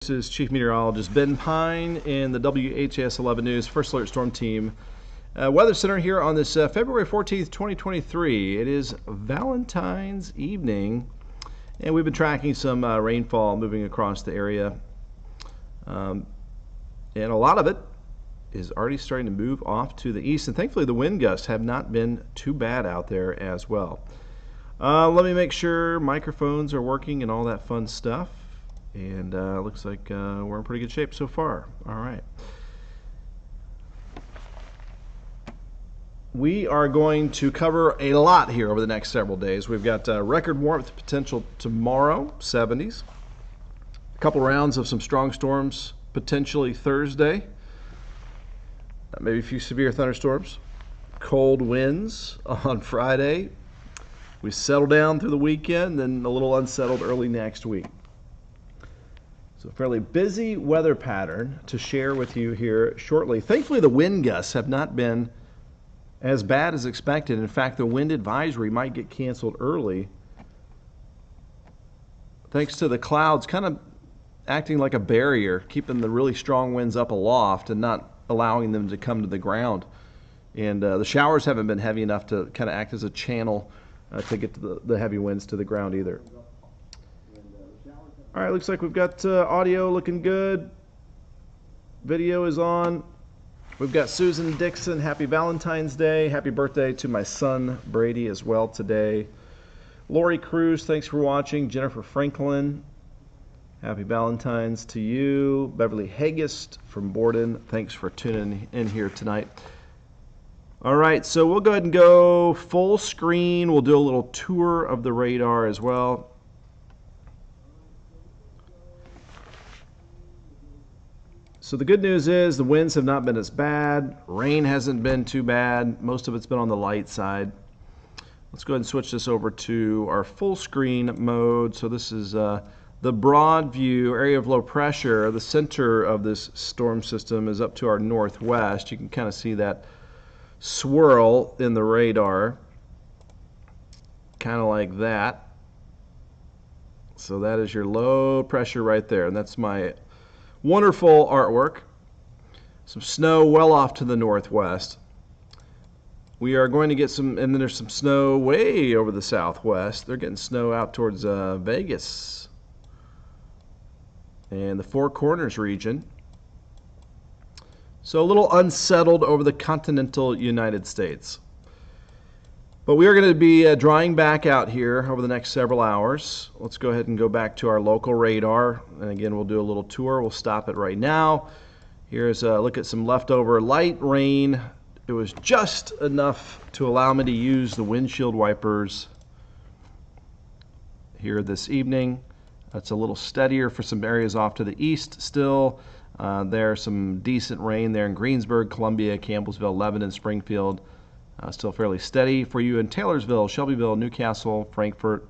This is Chief Meteorologist Ben Pine in the WHAS 11 News First Alert Storm Team Weather Center here on this February 14th, 2023. It is Valentine's evening, and we've been tracking some rainfall moving across the area. And a lot of it is already starting to move off to the east, and thankfully the wind gusts have not been too bad out there as well. Let me make sure microphones are working and all that fun stuff. And looks like we're in pretty good shape so far. All right. We are going to cover a lot here over the next several days. We've got record warmth potential tomorrow, 70s. A couple rounds of some strong storms potentially Thursday. Maybe a few severe thunderstorms. Cold winds on Friday. We settle down through the weekend, then a little unsettled early next week. So a fairly busy weather pattern to share with you here shortly. Thankfully, the wind gusts have not been as bad as expected. In fact, the wind advisory might get canceled early, thanks to the clouds kind of acting like a barrier, keeping the really strong winds up aloft and not allowing them to come to the ground. And the showers haven't been heavy enough to kind of act as a channel to get to the heavy winds to the ground either. All right, looks like we've got audio looking good. Video is on. We've got Susan Dixon. Happy Valentine's Day. Happy birthday to my son Brady as well today. Lori Cruz, thanks for watching. Jennifer Franklin, happy Valentine's to you. Beverly Hagist from Borden, thanks for tuning in here tonight. All right, so we'll go ahead and go full screen. We'll do a little tour of the radar as well. So the good news is the winds have not been as bad. Rain hasn't been too bad. Most of it's been on the light side. Let's go ahead and switch this over to our full screen mode. So this is the broad view area of low pressure. The center of this storm system is up to our northwest. You can kind of see that swirl in the radar, kind of like that. So that is your low pressure right there, and that's my wonderful artwork. Some snow well off to the northwest. We are going to get some, and then there's some snow way over the southwest. They're getting snow out towards Vegas and the Four Corners region. So a little unsettled over the continental United States. But we are going to be drying back out here over the next several hours. Let's go ahead and go back to our local radar. And again, we'll do a little tour. We'll stop it right now. Here's a look at some leftover light rain. It was just enough to allow me to use the windshield wipers here this evening. That's a little steadier for some areas off to the east still. There's some decent rain there in Greensburg, Columbia, Campbellsville, Lebanon, Springfield. Still fairly steady for you in Taylorsville, Shelbyville, Newcastle, Frankfort.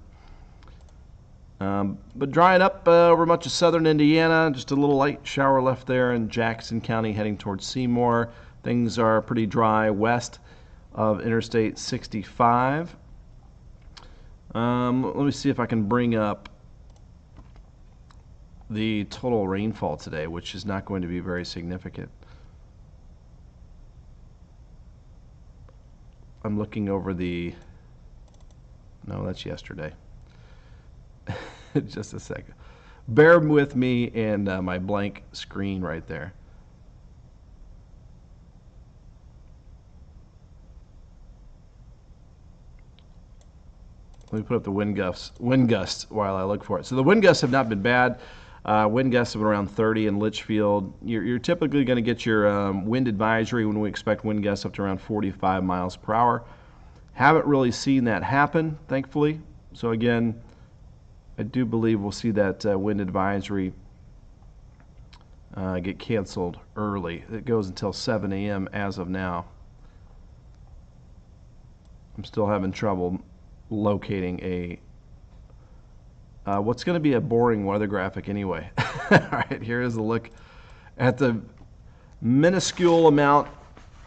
But drying up over much of southern Indiana. Just a little light shower left there in Jackson County heading towards Seymour. Things are pretty dry west of Interstate 65. Let me see if I can bring up the total rainfall today, which is not going to be very significant. I'm looking over the, no, that's yesterday. Just a second. Bear with me and my blank screen right there. Let me put up the wind gusts while I look for it. So the wind gusts have not been bad. Wind gusts have been around 30 in Litchfield. You're typically going to get your wind advisory when we expect wind gusts up to around 45 miles per hour. Haven't really seen that happen, thankfully. So again, I do believe we'll see that wind advisory get canceled early. It goes until 7 a.m. as of now. I'm still having trouble locating a what's going to be a boring weather graphic anyway. All right, here is a look at the minuscule amount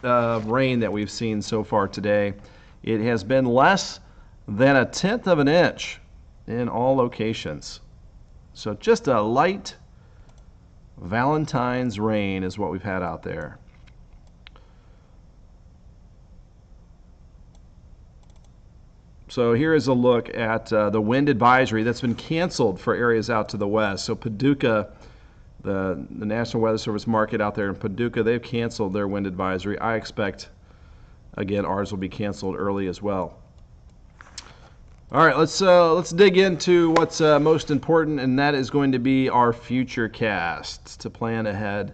of rain that we've seen so far today. It has been less than 1/10 of an inch in all locations. So just a light Valentine's rain is what we've had out there. So here is a look at the wind advisory that's been canceled for areas out to the west. So Paducah, the National Weather Service market out there in Paducah, they've canceled their wind advisory. I expect, again, ours will be canceled early as well. All right, let's dig into what's most important, and that is going to be our future casts to plan ahead.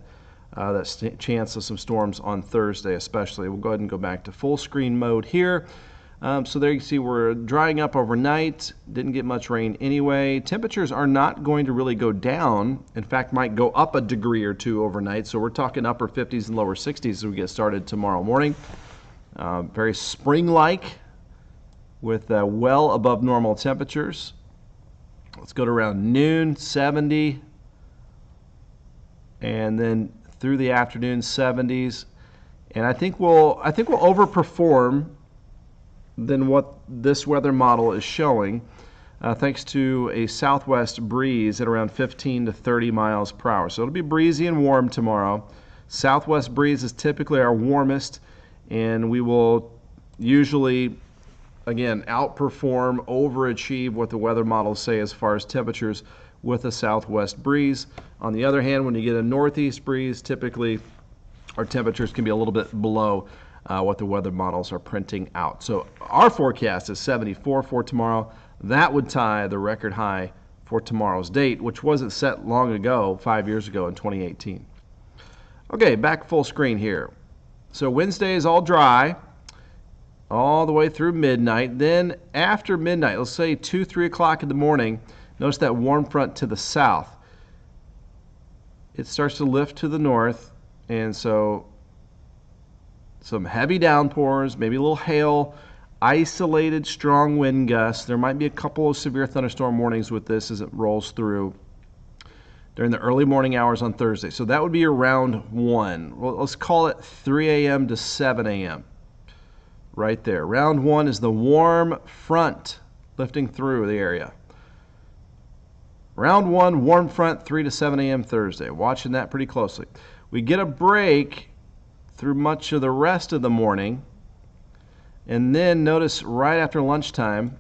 That chance of some storms on Thursday, especially. We'll go ahead and go back to full screen mode here. So there you can see we're drying up overnight. Didn't get much rain anyway. Temperatures are not going to really go down. In fact, might go up a degree or two overnight. So we're talking upper 50s and lower 60s as we get started tomorrow morning. Very spring-like with well above normal temperatures. Let's go to around noon, 70, and then through the afternoon, 70s. And I think we'll overperform than what this weather model is showing, thanks to a southwest breeze at around 15 to 30 miles per hour. So it'll be breezy and warm tomorrow. Southwest breeze is typically our warmest, and we will usually, again, outperform, overachieve what the weather models say as far as temperatures with a southwest breeze. On the other hand, when you get a northeast breeze, typically our temperatures can be a little bit below what the weather models are printing out. So our forecast is 74 for tomorrow. That would tie the record high for tomorrow's date, which wasn't set long ago, 5 years ago in 2018. Okay, back full screen here. So Wednesday is all dry all the way through midnight. Then after midnight, let's say 2, 3 o'clock in the morning, notice that warm front to the south. It starts to lift to the north, and so some heavy downpours, maybe a little hail, isolated strong wind gusts. There might be a couple of severe thunderstorm warnings with this as it rolls through during the early morning hours on Thursday. So that would be around 1. Well, let's call it 3 a.m. to 7 a.m. right there. Round 1 is the warm front lifting through the area. Round 1, warm front, 3 to 7 a.m. Thursday. Watching that pretty closely. We get a break through much of the rest of the morning, and then notice right after lunchtime,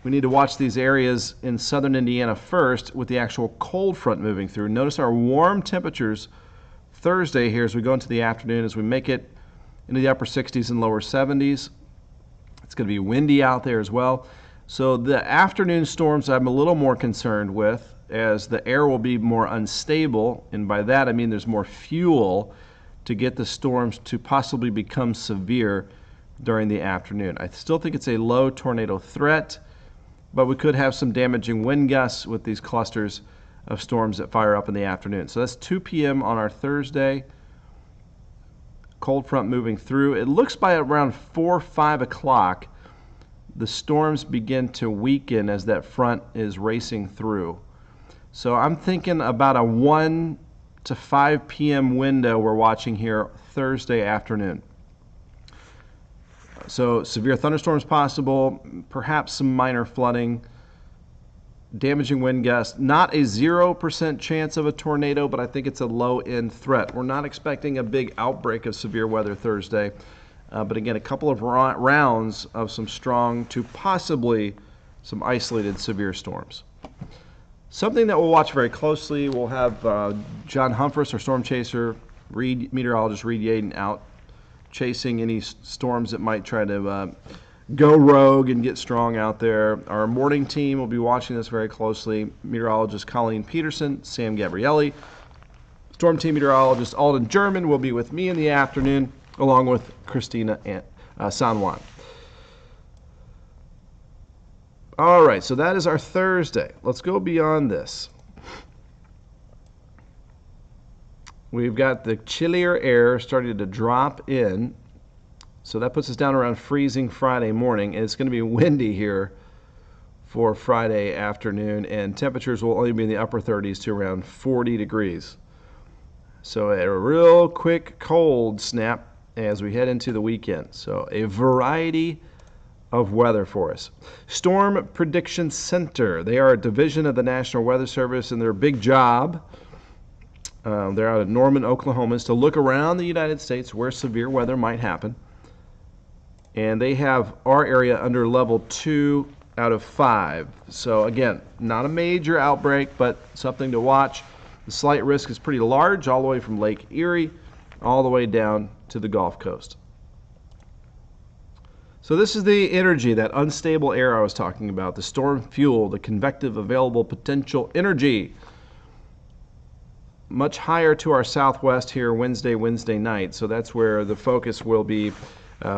we need to watch these areas in southern Indiana first with the actual cold front moving through. Notice our warm temperatures Thursday here as we go into the afternoon, as we make it into the upper 60s and lower 70s. It's going to be windy out there as well. So the afternoon storms I'm a little more concerned with, as the air will be more unstable, and by that I mean there's more fuel to get the storms to possibly become severe during the afternoon. I still think it's a low tornado threat, but we could have some damaging wind gusts with these clusters of storms that fire up in the afternoon. So that's 2 p.m. on our Thursday. Cold front moving through. It looks by around 4, 5 o'clock, the storms begin to weaken as that front is racing through. So I'm thinking about a 1 to 5 p.m. window we're watching here Thursday afternoon. So severe thunderstorms possible, perhaps some minor flooding, damaging wind gusts. Not a 0% chance of a tornado, but I think it's a low-end threat. We're not expecting a big outbreak of severe weather Thursday, but again, a couple of rounds of some strong to possibly some isolated severe storms. Something that we'll watch very closely, we'll have John Humphreys, our storm chaser, meteorologist Reed Yaden out chasing any storms that might try to go rogue and get strong out there. Our morning team will be watching this very closely. Meteorologist Colleen Peterson, Sam Gabrielli. Storm team meteorologist Alden German will be with me in the afternoon, along with Christina San Juan. All right, so that is our Thursday. Let's go beyond this. We've got the chillier air starting to drop in, so that puts us down around freezing Friday morning, and it's going to be windy here for Friday afternoon, and temperatures will only be in the upper 30s to around 40 degrees. So a real quick cold snap as we head into the weekend. So a variety of weather for us. Storm Prediction Center. They are a division of the National Weather Service, and their big job They're out of Norman, Oklahoma, is to look around the United States where severe weather might happen. And they have our area under level 2 out of 5. So again, not a major outbreak, but something to watch. The slight risk is pretty large, all the way from Lake Erie all the way down to the Gulf Coast. So this is the energy, that unstable air I was talking about, the storm fuel, the convective available potential energy. Much higher to our southwest here Wednesday night. So that's where the focus will be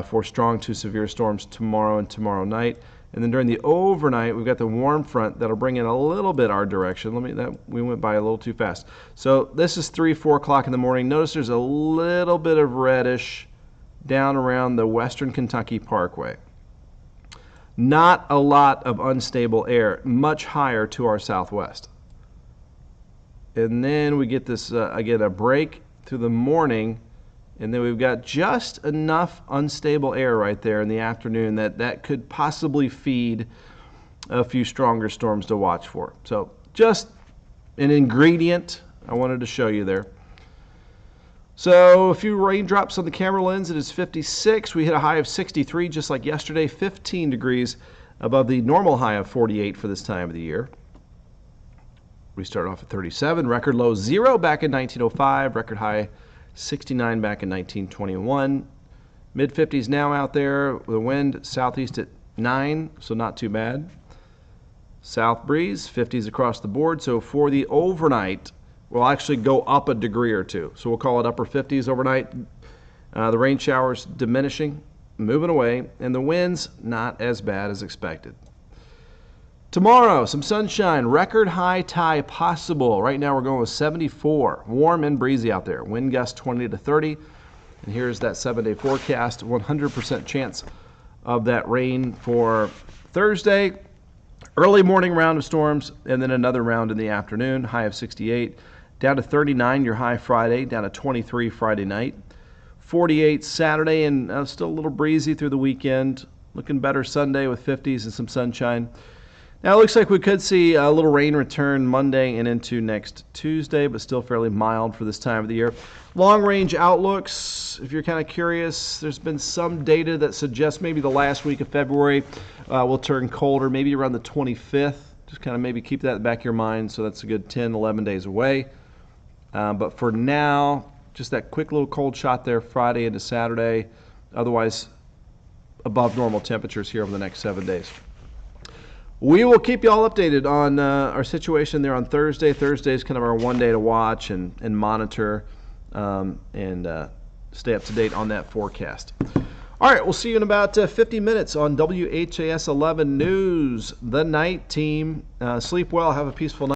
for strong to severe storms tomorrow and tomorrow night. And then during the overnight, we've got the warm front that'll bring in a little bit our direction. We went by a little too fast. So this is 3, 4 o'clock in the morning. Notice there's a little bit of reddish down around the Western Kentucky Parkway. Not a lot of unstable air, much higher to our southwest. And then we get this, again, a break through the morning, and then we've got just enough unstable air right there in the afternoon that could possibly feed a few stronger storms to watch for. So just an ingredient I wanted to show you there. So a few raindrops on the camera lens. It is 56. We hit a high of 63 just like yesterday, 15 degrees above the normal high of 48 for this time of the year. We started off at 37, record low 0 back in 1905, record high 69 back in 1921. Mid-50s now out there, the wind southeast at 9, so not too bad. South breeze, 50s across the board. So for the overnight, we'll actually go up a degree or two. So we'll call it upper 50s overnight. The rain showers diminishing, moving away, and the winds not as bad as expected. Tomorrow, some sunshine, record high tie possible. Right now we're going with 74. Warm and breezy out there. Wind gust 20 to 30. And here's that 7-day forecast. 100% chance of that rain for Thursday. Early morning round of storms, and then another round in the afternoon. High of 68. Down to 39 your high Friday. Down to 23 Friday night. 48 Saturday, and still a little breezy through the weekend. Looking better Sunday with 50s and some sunshine. Now it looks like we could see a little rain return Monday and into next Tuesday, but still fairly mild for this time of the year. Long-range outlooks, if you're kind of curious, there's been some data that suggests maybe the last week of February will turn colder, maybe around the 25th. Just kind of maybe keep that in the back of your mind, so that's a good 10, 11 days away. But for now, just that quick little cold shot there Friday into Saturday. Otherwise, above normal temperatures here over the next 7 days. We will keep you all updated on our situation there on Thursday. Thursday is kind of our one day to watch and monitor and stay up to date on that forecast. All right, we'll see you in about 50 minutes on WHAS 11 News. The night team. Sleep well. Have a peaceful night.